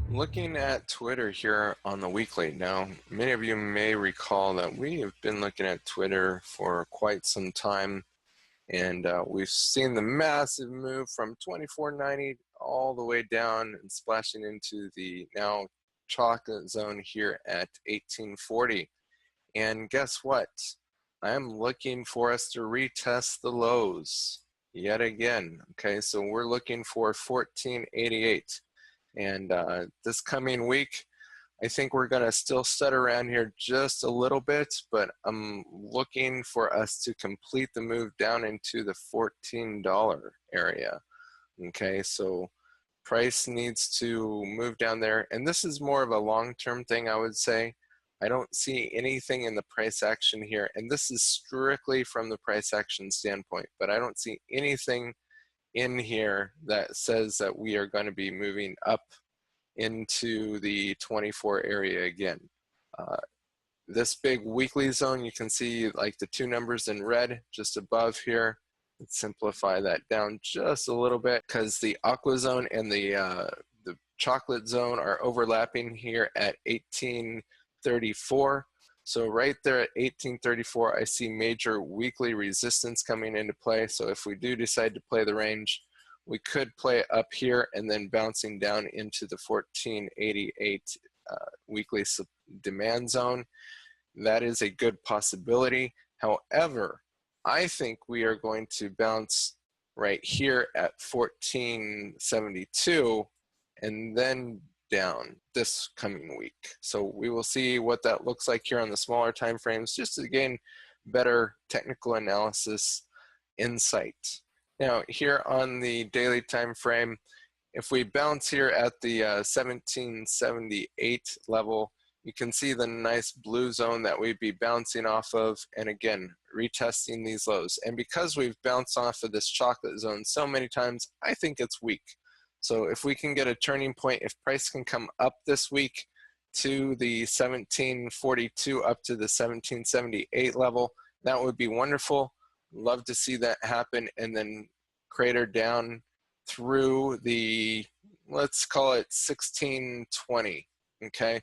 Looking at Twitter here on the weekly. Now, many of you may recall that we have been looking at Twitter for quite some time, and we've seen the massive move from 24.90 all the way down and splashing into the now chocolate zone here at 18.40. And guess what? I'm looking for us to retest the lows yet again. Okay, so we're looking for 14.88. And this coming week, I think we're going to still sit around here just a little bit, but I'm looking for us to complete the move down into the $14 area. Okay, so price needs to move down there. And this is more of a long-term thing, I would say. I don't see anything in the price action here. And this is strictly from the price action standpoint, but I don't see anything in here that says that we are going to be moving up into the 24 area again. This big weekly zone, you can see like the two numbers in red just above here. Let's simplify that down just a little bit because the aqua zone and the chocolate zone are overlapping here at 1834. So right there at 1834, I see major weekly resistance coming into play. So if we do decide to play the range, we could play up here and then bouncing down into the 1488 weekly demand zone. That is a good possibility. However, I think we are going to bounce right here at 1472 and then down this coming week. So we will see what that looks like here on the smaller time frames, just to gain better technical analysis insight. Now here on the daily time frame, if we bounce here at the 1778 level, you can see the nice blue zone that we'd be bouncing off of, and again, retesting these lows. And because we've bounced off of this chocolate zone so many times, I think it's weak. So if we can get a turning point, if price can come up this week to the 1742 up to the 1778 level, that would be wonderful. Love to see that happen, and then crater down through the, let's call it 1620, okay?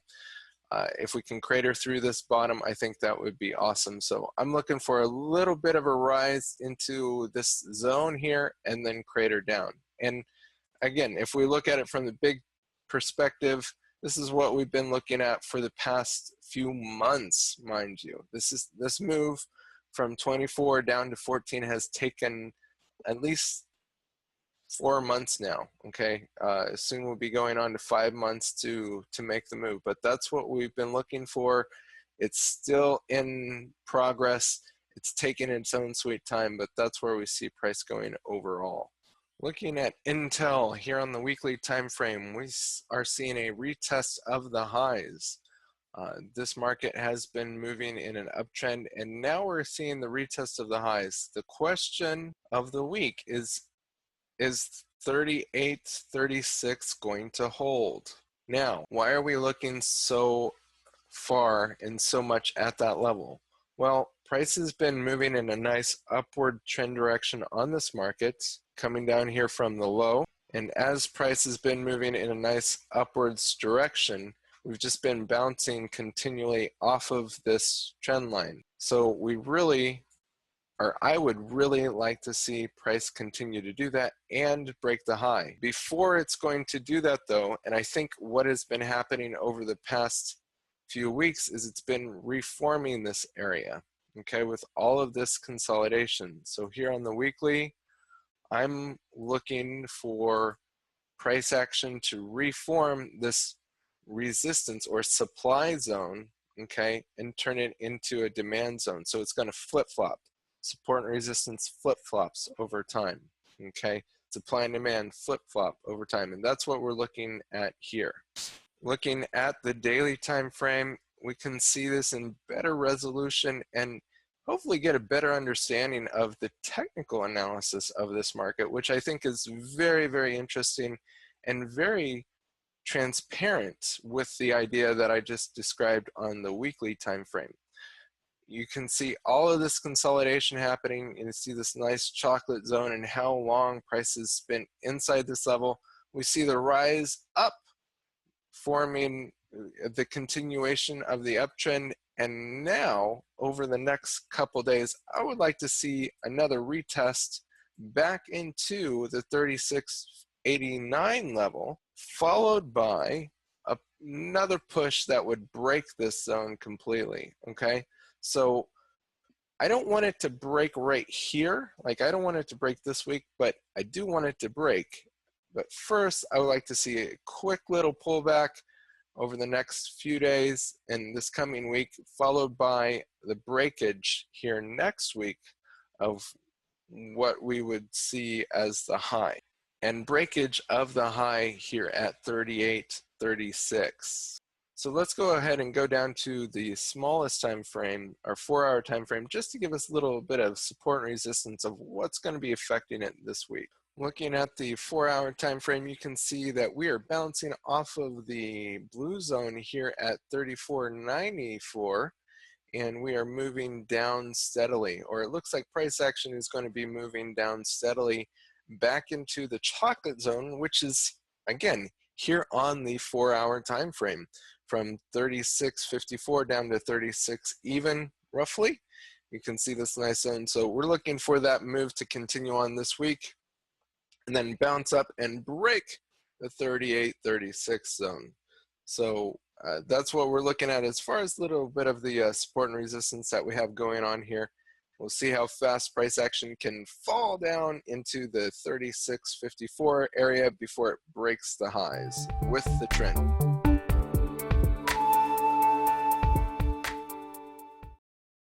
If we can crater through this bottom, I think that would be awesome. So I'm looking for a little bit of a rise into this zone here and then crater down. And again, if we look at it from the big perspective, this is what we've been looking at for the past few months, mind you. This move from 24 down to 14 has taken at least 4 months now, okay? Soon we'll be going on to 5 months to make the move, but that's what we've been looking for. It's still in progress. It's taken its own sweet time, but that's where we see price going overall. Looking at Intel here on the weekly time frame, we are seeing a retest of the highs. This market has been moving in an uptrend, and now we're seeing the retest of the highs. The question of the week is 38.36 going to hold? Now, why are we looking so far and so much at that level? Well, price has been moving in a nice upward trend direction on this market, coming down here from the low. And as price has been moving in a nice upwards direction, we've just been bouncing continually off of this trend line. So we really, or I would really like to see price continue to do that and break the high. Before it's going to do that though, and I think what has been happening over the past few weeks is it's been reforming this area, okay, with all of this consolidation. So here on the weekly, I'm looking for price action to reform this resistance or supply zone, okay, and turn it into a demand zone. So it's going to flip-flop. Support and resistance flip-flops over time, okay? Supply and demand flip-flop over time, and that's what we're looking at here. Looking at the daily time frame, we can see this in better resolution and hopefully get a better understanding of the technical analysis of this market, which I think is very, very interesting and very transparent with the idea that I just described on the weekly time frame. You can see all of this consolidation happening, and you see this nice chocolate zone and how long prices spent inside this level. We see the rise up forming the continuation of the uptrend. And now, over the next couple days, I would like to see another retest back into the 36.89 level, followed by another push that would break this zone completely, okay? So I don't want it to break right here. Like, I don't want it to break this week, but I do want it to break. But first, I would like to see a quick little pullback over the next few days and this coming week, followed by the breakage here next week of what we would see as the high, and breakage of the high here at 38.36. So let's go ahead and go down to the smallest time frame, our 4-hour time frame, just to give us a little bit of support and resistance of what's going to be affecting it this week. Looking at the 4-hour time frame, you can see that we are bouncing off of the blue zone here at 34.94, and we are moving down steadily, or it looks like price action is going to be moving down steadily back into the chocolate zone, which is, again, here on the 4-hour time frame, from 36.54 down to 36 even, roughly. You can see this nice zone. So we're looking for that move to continue on this week, and then bounce up and break the 38.36 zone. So that's what we're looking at as far as a little bit of the support and resistance that we have going on here. We'll see how fast price action can fall down into the 36.54 area before it breaks the highs with the trend.